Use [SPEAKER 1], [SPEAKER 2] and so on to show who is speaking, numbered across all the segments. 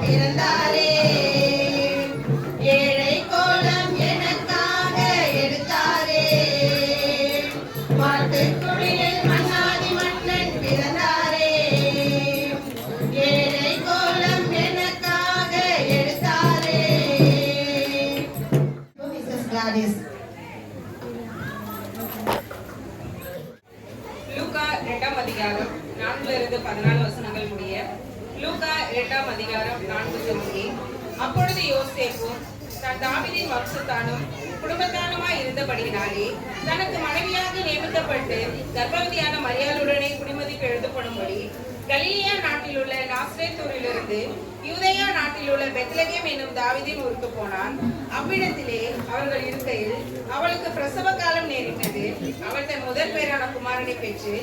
[SPEAKER 1] பிறந்தாரே. ஏழை கோலம் எனக்காக எடுத்தாரே. மாட்டுக்குடியில் மன்னாதி மன்னன் பிறந்தாரே. ஏழை கோலம் எனக்காக எடுத்தாரே. Mrs Gladys.
[SPEAKER 2] லூக்கா 2ஆம் அதிகாரம் 4-14 வசனங்கள் முடிய. லூக்கா 2ஆம் அதிகாரம் 4 அப்பொழுது யோசேப்பும் தான் தாவீதின் வம்சத்தானும் குடும்பத்தானுமாய் இருந்தபடியினாலே தனக்கு மனைவியாக நியமிக்கப்பட்டு கர்ப்பவதியான மரியாளுடனே குடிமதிப்பு எழுதப்படும்படி கலிலியா நாட்டில் உள்ள நாசரேத்தூரிலிருந்து யூதேயா நாட்டில் உள்ள பெத்லகேம் என்னும் தாவீதின் ஊருக்கு போனான். அவ்விடத்திலே அவர்கள் இருக்கையில் அவளுக்கு பிரசவ காலம் நேரிட்டது. அவள் தன் முதல் பேரான குமாரனை பெற்று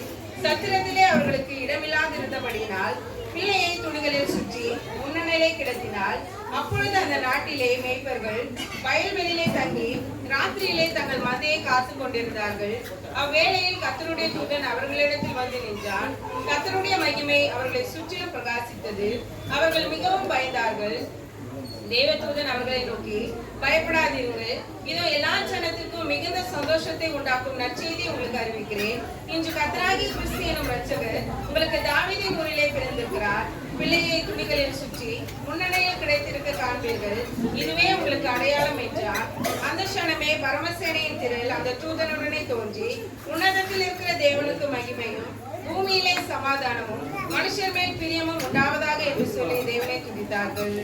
[SPEAKER 2] சத்திரத்திலே அவர்களுக்கு இடமில்லாதிருந்தபடியினால் பிள்ளையை துணிகளில் சுற்றி முன்னணியிலே கிடத்தினாள். அப்பொழுது அந்த நாட்டிலே மேய்ப்பர்கள் வயல்வெளியிலே தங்கி ராத்திரியிலே தங்கள் மந்தையை காத்து கொண்டிருந்தார்கள். அவ்வேளையில் கர்த்தருடைய தூதன் அவர்களிடத்தில் வந்து நின்றான். கர்த்தருடைய மகிமை அவர்களை சுற்றிலும் பிரகாசித்தது. அவர்கள் மிகவும் பயந்தார்கள். தேவதூதன் அவர்களை நோக்கி, பயப்படாதீர்கள், இதோ எல்லா ஜனத்திற்கும் மிகுந்த சந்தோஷத்தை உண்டாக்கும் நற்செய்தி உங்களுக்கு அறிவிக்கிறேன். இன்று கர்த்தராகிய கிறிஸ்து எனும் இரட்சகர் உங்களுக்கு தாவீதின் ஊரிலே பிறந்திருக்கிறார். பிள்ளையை துணிகளில் சுற்றி முன்னணியில் கிடைத்திருக்க காண்பீர்கள். இதுவே உங்களுக்கு அடையாளம் என்றார். அந்த க்ஷணமே பரமசேனையின் திரள் அந்த தூதனுடனே தோன்றி, உன்னதத்தில் இருக்கிற தேவனுக்கு மகிமையும் பூமியிலே சமாதானமும் மனுஷர் மேல் பிரியமும் உண்டாவதாக என்று சொல்லி தேவனை துதித்தார்கள்.